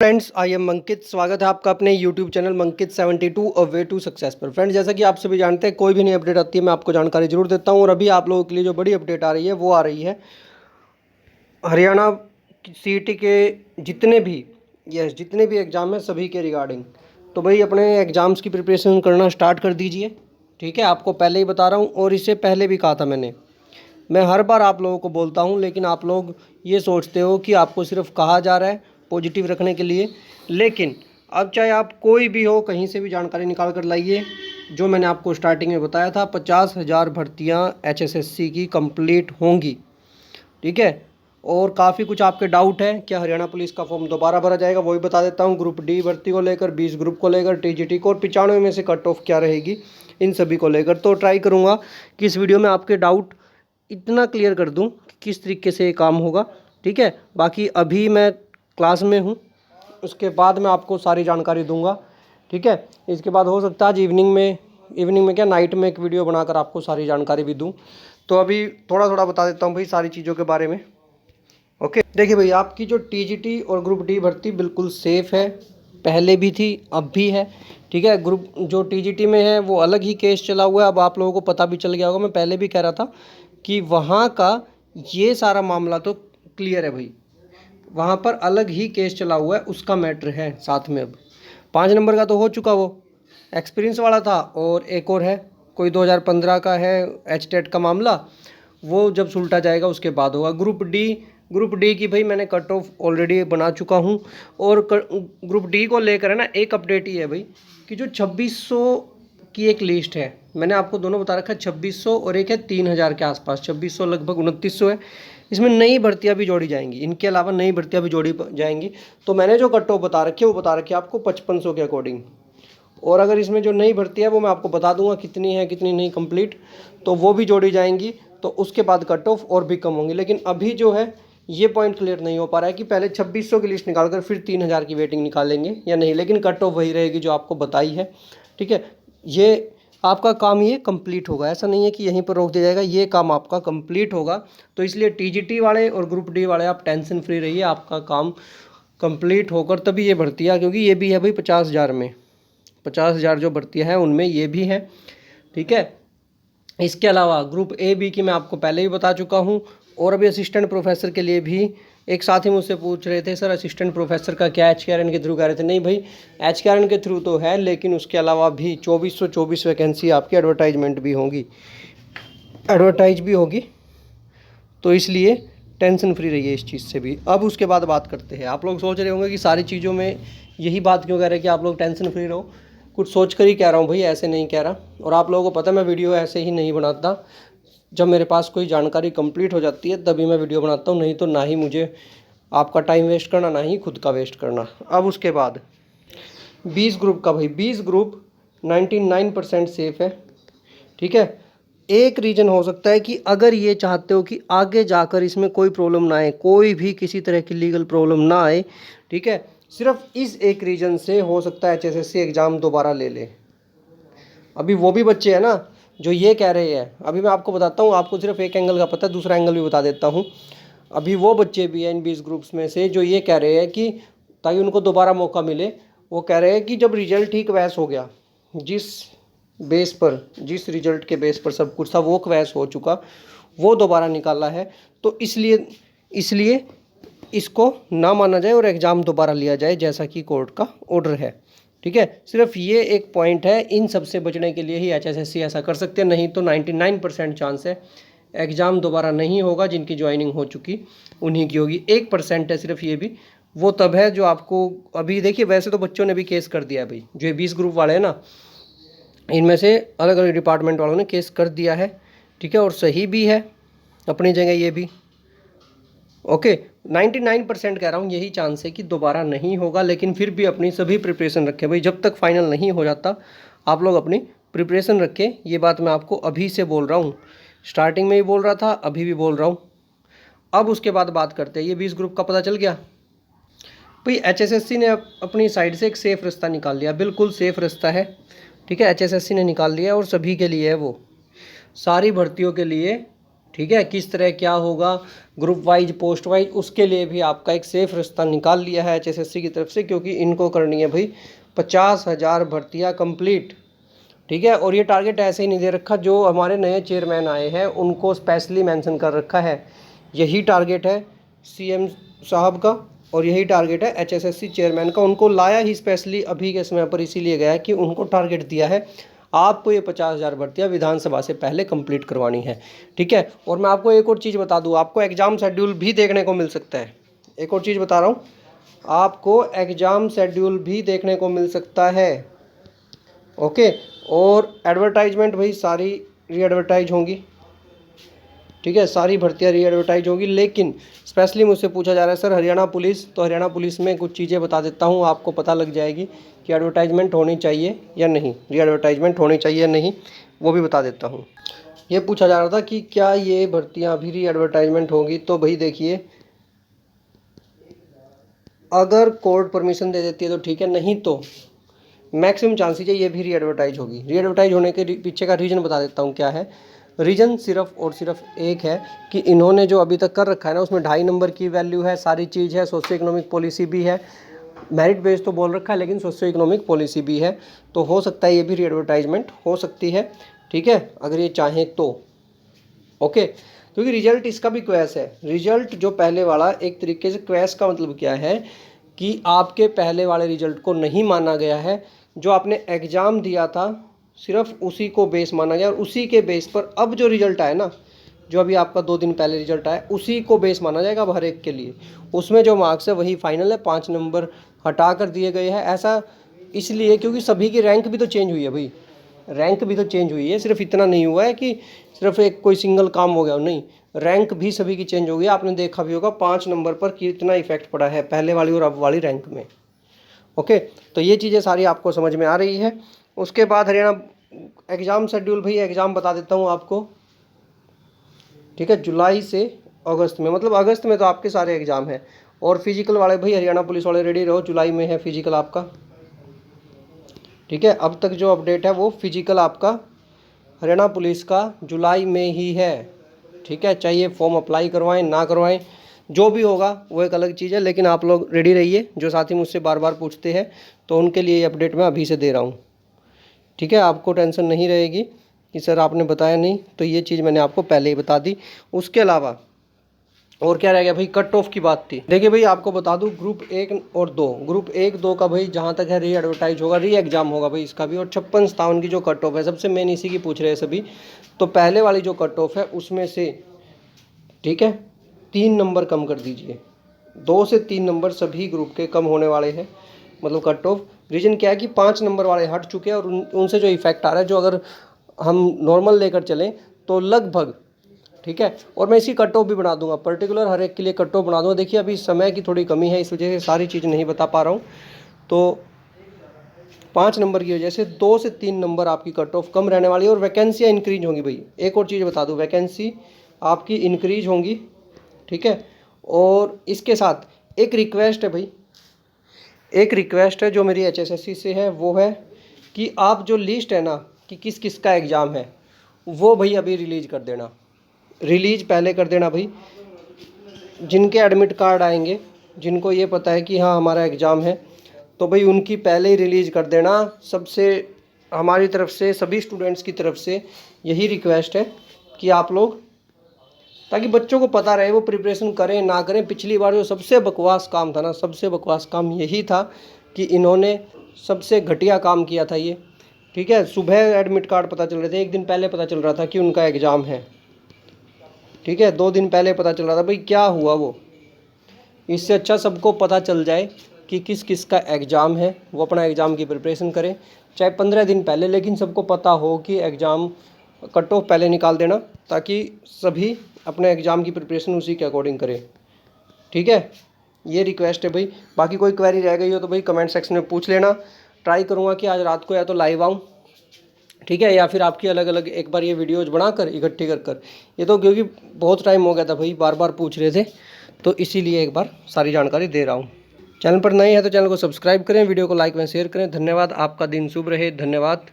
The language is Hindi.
फ्रेंड्स, आई एम अंकित। स्वागत है आपका अपने YouTube channel Mankit 72 a way to success पर। फ्रेंड्स, जैसा कि आप सभी जानते हैं, कोई भी नई अपडेट आती है मैं आपको जानकारी जरूर देता हूं। और अभी आप लोगों के लिए जो बड़ी अपडेट आ रही है वो आ रही है हरियाणा सीईटी के जितने भी एग्ज़ाम हैं सभी के रिगार्डिंग। तो भाई अपने एग्ज़ाम्स की प्रिपरेशन करना स्टार्ट कर दीजिए। ठीक है, आपको पहले ही बता रहा हूँ और इससे पहले भी कहा था मैं हर बार आप लोगों को बोलता हूँ, लेकिन आप लोग ये सोचते हो कि आपको सिर्फ कहा जा रहा है पॉजिटिव रखने के लिए। लेकिन अब चाहे आप कोई भी हो, कहीं से भी जानकारी निकाल कर लाइए। जो मैंने आपको स्टार्टिंग में बताया था, 50,000 भर्तियाँ HSSC की कंप्लीट होंगी। ठीक है, और काफ़ी कुछ आपके डाउट है क्या हरियाणा पुलिस का फॉर्म दोबारा भरा जाएगा, वो भी बता देता हूँ। ग्रुप डी भर्ती को लेकर, 20 ग्रुप को लेकर, TGT को, और 95 में से कट ऑफ क्या रहेगी, इन सभी को लेकर। तो ट्राई करूँगा कि इस वीडियो में आपके डाउट इतना क्लियर कर दूं कि किस तरीके से ये काम होगा। ठीक है, बाकी अभी मैं क्लास में हूँ, उसके बाद मैं आपको सारी जानकारी दूंगा। ठीक है, इसके बाद हो सकता है आज इवनिंग में क्या नाइट में एक वीडियो बनाकर आपको सारी जानकारी भी दूं। तो अभी थोड़ा थोड़ा बता देता हूँ भाई सारी चीज़ों के बारे में। ओके, देखिए भाई, आपकी जो TGT और ग्रुप डी भर्ती बिल्कुल सेफ़ है, पहले भी थी अब भी है। ठीक है, ग्रुप जो TGT में है वो अलग ही केस चला हुआ है। अब आप लोगों को पता भी चल गया होगा, मैं पहले भी कह रहा था कि वहाँ का ये सारा मामला तो क्लियर है भाई, वहाँ पर अलग ही केस चला हुआ है, उसका मैटर है साथ में। अब 5 नंबर का तो हो चुका, वो एक्सपीरियंस वाला था, और एक और है कोई 2015 का है HTET का मामला, वो जब सुलटा जाएगा उसके बाद होगा। ग्रुप डी की भाई मैंने कट ऑफ ऑलरेडी बना चुका हूँ। और ग्रुप डी को लेकर है ना, एक अपडेट ही है भाई कि जो 2600 की एक लिस्ट है, मैंने आपको दोनों बता रखा है, 2600 और एक है 3000 के आसपास। 2600 लगभग 2900 है। इसमें नई भर्तियां भी जोड़ी जाएंगी, इनके अलावा नई भर्तियां भी जोड़ी जाएंगी। तो मैंने जो कट ऑफ बता रखी है वो बता रखी है आपको 5500 के अकॉर्डिंग। और अगर इसमें जो नई भर्ती है वो मैं आपको बता दूंगा कितनी है कितनी नहीं कंप्लीट, तो वो भी जोड़ी जाएंगी। तो उसके बाद कट ऑफ और भी कम होंगी। लेकिन अभी जो है ये पॉइंट क्लियर नहीं हो पा रहा है कि पहले 2600 की लिस्ट निकालकर फिर 3000 की वेटिंग निकालेंगे या नहीं। लेकिन कट ऑफ वही रहेगी जो आपको बताई है। ठीक है, ये आपका काम ये कंप्लीट होगा, ऐसा नहीं है कि यहीं पर रोक दिया जाएगा, ये काम आपका कंप्लीट होगा। तो इसलिए TGT वाले और ग्रुप डी वाले आप टेंशन फ्री रहिए, आपका काम कंप्लीट होकर तभी ये भर्तियाँ, क्योंकि ये भी है भाई 50,000 में, 50,000 जो भर्तियाँ हैं उनमें ये भी है। ठीक है, इसके अलावा ग्रुप A B की मैं आपको पहले ही बता चुका हूँ। और अभी असिस्टेंट प्रोफेसर के लिए भी एक साथी मुझसे पूछ रहे थे, सर असिस्टेंट प्रोफेसर का क्या HKRN के थ्रू कह रहे थे। नहीं भाई, HKRN के थ्रू तो है, लेकिन उसके अलावा भी 2424 वैकेंसी आपकी एडवर्टाइज भी होगी। तो इसलिए टेंशन फ्री रहिए इस चीज़ से भी। अब उसके बाद बात करते हैं। आप लोग सोच रहे होंगे कि सारी चीज़ों में यही बात क्यों कह रहे हैं कि आप लोग टेंशन फ्री रहो, कुछ सोच कर ही कह रहा हूँ भाई, ऐसे नहीं कह रहा। और आप लोगों को पता है मैं वीडियो ऐसे ही नहीं बनाता, जब मेरे पास कोई जानकारी कंप्लीट हो जाती है तभी मैं वीडियो बनाता हूँ, नहीं तो ना ही मुझे आपका टाइम वेस्ट करना, ना ही खुद का वेस्ट करना। अब उसके बाद 20 ग्रुप का भाई, 20 ग्रुप 99% सेफ़ है। ठीक है, एक रीज़न हो सकता है कि अगर ये चाहते हो कि आगे जाकर इसमें कोई प्रॉब्लम ना आए, कोई भी किसी तरह की लीगल प्रॉब्लम ना आए। ठीक है, सिर्फ इस एक रीज़न से हो सकता है HSSC एग्ज़ाम दोबारा ले ले। अभी वो भी बच्चे हैं ना जो ये कह रहे हैं, अभी मैं आपको बताता हूँ, आपको सिर्फ एक एंगल का पता है, दूसरा एंगल भी बता देता हूँ। अभी वो बच्चे भी हैं इन 20 ग्रुप्स में से जो ये कह रहे हैं कि ताकि उनको दोबारा मौका मिले, वो कह रहे हैं कि जब रिजल्ट ही क्वैश हो गया, जिस रिजल्ट के बेस पर सब कुछ था वो क्वैश हो चुका, वो दोबारा निकाला है, तो इसलिए इसको ना माना जाए और एग्ज़ाम दोबारा लिया जाए, जैसा कि कोर्ट का ऑर्डर है। ठीक है, सिर्फ ये एक पॉइंट है, इन सब से बचने के लिए ही HSSC ऐसा कर सकते हैं, नहीं तो 99% चांस है एग्ज़ाम दोबारा नहीं होगा। जिनकी ज्वाइनिंग हो चुकी उन्हीं की होगी। 1% है सिर्फ, ये भी वो तब है जो आपको अभी देखिए। वैसे तो बच्चों ने भी केस कर दिया है भाई, जो 20 ग्रुप वाले हैं ना, इनमें से अलग अलग डिपार्टमेंट वालों ने केस कर दिया है। ठीक है, और सही भी है अपनी जगह ये भी। ओके, 99% कह रहा हूँ यही चांस है कि दोबारा नहीं होगा। लेकिन फिर भी अपनी सभी प्रिपरेशन रखें भाई, जब तक फाइनल नहीं हो जाता आप लोग अपनी प्रिपरेशन रखें। ये बात मैं आपको अभी से बोल रहा हूँ, स्टार्टिंग में भी बोल रहा था, अभी भी बोल रहा हूँ। अब उसके बाद बात करते हैं, ये 20 ग्रुप का पता चल गया भाई। HSSC ने अपनी साइड से एक सेफ़ रास्ता निकाल लिया, बिल्कुल सेफ़ रास्ता है। ठीक है, HSSC ने निकाल लिया और सभी के लिए है वो, सारी भर्तियों के लिए। ठीक है, किस तरह क्या होगा ग्रुप वाइज पोस्ट वाइज, उसके लिए भी आपका एक सेफ रास्ता निकाल लिया है HSSC की तरफ से, क्योंकि इनको करनी है भाई 50,000 भर्तियाँ कंप्लीट। ठीक है, और ये टारगेट ऐसे ही नहीं दे रखा, जो हमारे नए चेयरमैन आए हैं उनको स्पेशली मेंशन कर रखा है। यही टारगेट है CM साहब का और यही टारगेट है HSSC चेयरमैन का। उनको लाया ही स्पेशली अभी के समय पर इसीलिए गया है कि उनको टारगेट दिया है आपको ये 50,000 भर्तियाँ विधानसभा से पहले कंप्लीट करवानी है। ठीक है, और मैं आपको एक और चीज़ बता दूँ, आपको एग्ज़ाम शेड्यूल भी देखने को मिल सकता है। एक और चीज़ बता रहा हूँ, आपको एग्ज़ाम शेड्यूल भी देखने को मिल सकता है। ओके, और एडवर्टाइजमेंट भाई सारी री एडवर्टाइज होंगी। ठीक है, सारी भर्तियाँ री एडवर्टाइज होगी, लेकिन स्पेशली मुझसे पूछा जा रहा है सर हरियाणा पुलिस, तो हरियाणा पुलिस में कुछ चीज़ें बता देता हूँ, आपको पता लग जाएगी कि एडवर्टाइजमेंट होनी चाहिए या नहीं, री एडवर्टाइजमेंट होनी चाहिए या नहीं, वो भी बता देता हूँ। ये पूछा जा रहा था कि क्या ये भर्तियाँ अभी री एडवर्टाइजमेंट होंगी, तो भाई देखिए अगर कोर्ट परमिशन दे देती है तो ठीक है, नहीं तो मैक्सिमम चांसेस है ये भी री एडवर्टाइज होगी। री एडवर्टाइज होने के पीछे का रीज़न बता देता हूँ क्या है। रीज़न सिर्फ और सिर्फ एक है कि इन्होंने जो अभी तक कर रखा है ना, उसमें 2.5 नंबर की वैल्यू है, सारी चीज़ है, सोशियो इकोनॉमिक पॉलिसी भी है, मेरिट बेस तो बोल रखा है लेकिन सोशियो इकोनॉमिक पॉलिसी भी है, तो हो सकता है ये भी री एडवर्टाइजमेंट हो सकती है। ठीक है, अगर ये चाहें तो। ओके, क्योंकि रिजल्ट इसका भी क्वेस है। रिजल्ट जो पहले वाला, एक तरीके से क्वेस का मतलब क्या है कि आपके पहले वाले रिजल्ट को नहीं माना गया है, जो आपने एग्ज़ाम दिया था सिर्फ उसी को बेस माना गया, और उसी के बेस पर अब जो रिजल्ट आया ना, जो अभी आपका 2 दिन पहले रिजल्ट आया, उसी को बेस माना जाएगा अब हर एक के लिए। उसमें जो मार्क्स है वही फाइनल है, 5 नंबर हटा कर दिए गए हैं। ऐसा इसलिए क्योंकि सभी की रैंक भी तो चेंज हुई है भाई, रैंक भी तो चेंज हुई है, सिर्फ इतना नहीं हुआ है कि सिर्फ एक कोई सिंगल काम हो गया, नहीं, रैंक भी सभी की चेंज हो गई। आपने देखा भी होगा 5 नंबर पर कितना इफेक्ट पड़ा है पहले वाली और अब वाली रैंक में। ओके, तो ये चीज़ें सारी आपको समझ में आ रही है। उसके बाद हरियाणा एग्ज़ाम शेड्यूल, भाई एग्ज़ाम बता देता हूँ आपको। ठीक है, जुलाई से अगस्त में, मतलब अगस्त में तो आपके सारे एग्ज़ाम हैं। और फिजिकल वाले भाई हरियाणा पुलिस वाले रेडी रहो, जुलाई में है फिजिकल आपका। ठीक है, अब तक जो अपडेट है वो फिजिकल आपका हरियाणा पुलिस का जुलाई में ही है। ठीक है, चाहिए फॉर्म अप्लाई करवाएं ना करवाएं, जो भी होगा वो एक अलग चीज़ है, लेकिन आप लोग रेडी रहिए। जो साथी मुझसे बार बार पूछते हैं, तो उनके लिए ये अपडेट मैं अभी से दे रहा हूँ। ठीक है, आपको टेंशन नहीं रहेगी कि सर आपने बताया नहीं, तो ये चीज़ मैंने आपको पहले ही बता दी। उसके अलावा और क्या रह गया भाई, कट ऑफ की बात थी। देखिए भाई आपको बता दूं, ग्रुप 1 और 2, ग्रुप 1 2 का भाई जहां तक है री एडवर्टाइज होगा, री एग्जाम होगा भाई इसका भी। और 56-57 की जो कट ऑफ है, सबसे मेन इसी की पूछ रहे हैं सभी, तो पहले वाली जो कट ऑफ है उसमें से, ठीक है, 3 नंबर कम कर दीजिए। 2 से 3 नंबर सभी ग्रुप के कम होने वाले हैं, मतलब कट ऑफ। रीज़न क्या है कि 5 नंबर वाले हट चुके हैं और उनसे जो इफेक्ट आ रहा है, जो अगर हम नॉर्मल लेकर चलें तो लगभग, ठीक है, और मैं इसकी कट ऑफ भी बना दूंगा, पर्टिकुलर हर एक के लिए कट ऑफ बना दूंगा। देखिए अभी समय की थोड़ी कमी है, इस वजह से सारी चीज़ नहीं बता पा रहा हूँ, तो 5 नंबर की वजह से 2 से 3 नंबर आपकी कट ऑफ कम रहने वाली है। और वैकेंसियाँ इंक्रीज होंगी भाई, एक और चीज़ बता दूँ, वैकेंसी आपकी इंक्रीज होंगी। ठीक है, और इसके साथ एक रिक्वेस्ट है भाई, एक रिक्वेस्ट है जो मेरी HSSC से है, वो है कि आप जो लिस्ट है ना कि किस किस का एग्ज़ाम है, वो भाई अभी रिलीज़ कर देना, रिलीज़ पहले कर देना भाई। जिनके एडमिट कार्ड आएंगे, जिनको ये पता है कि हाँ हमारा एग्ज़ाम है, तो भाई उनकी पहले ही रिलीज़ कर देना। सबसे हमारी तरफ से, सभी स्टूडेंट्स की तरफ से यही रिक्वेस्ट है कि आप लोग, ताकि बच्चों को पता रहे वो प्रिपरेशन करें ना करें। पिछली बार जो सबसे बकवास काम था ना, सबसे बकवास काम यही था कि इन्होंने सबसे घटिया काम किया था ये। ठीक है, सुबह एडमिट कार्ड पता चल रहे थे, एक दिन पहले पता चल रहा था कि उनका एग्ज़ाम है। ठीक है, 2 दिन पहले पता चल रहा था। भाई क्या हुआ वो, इससे अच्छा सबको पता चल जाए कि किस किस का एग्ज़ाम है, वो अपना एग्ज़ाम की प्रिपरेशन करें, चाहे 15 दिन पहले, लेकिन सबको पता हो कि एग्ज़ाम कट ऑफ पहले निकाल देना, ताकि सभी अपने एग्ज़ाम की प्रिपरेशन उसी के अकॉर्डिंग करें। ठीक है, ये रिक्वेस्ट है भाई। बाकी कोई क्वेरी रह गई हो तो भाई कमेंट सेक्शन में पूछ लेना। ट्राई करूँगा कि आज रात को या तो लाइव आऊँ, ठीक है, या फिर आपकी अलग अलग एक बार ये वीडियोज़ बनाकर इकट्ठी कर कर, ये तो क्योंकि बहुत टाइम हो गया था भाई, बार बार पूछ रहे थे, तो इसीलिए एक बार सारी जानकारी दे रहा हूँ। चैनल पर नए हैं तो चैनल को सब्सक्राइब करें, वीडियो को लाइक व शेयर करें। धन्यवाद, आपका दिन शुभ रहे, धन्यवाद।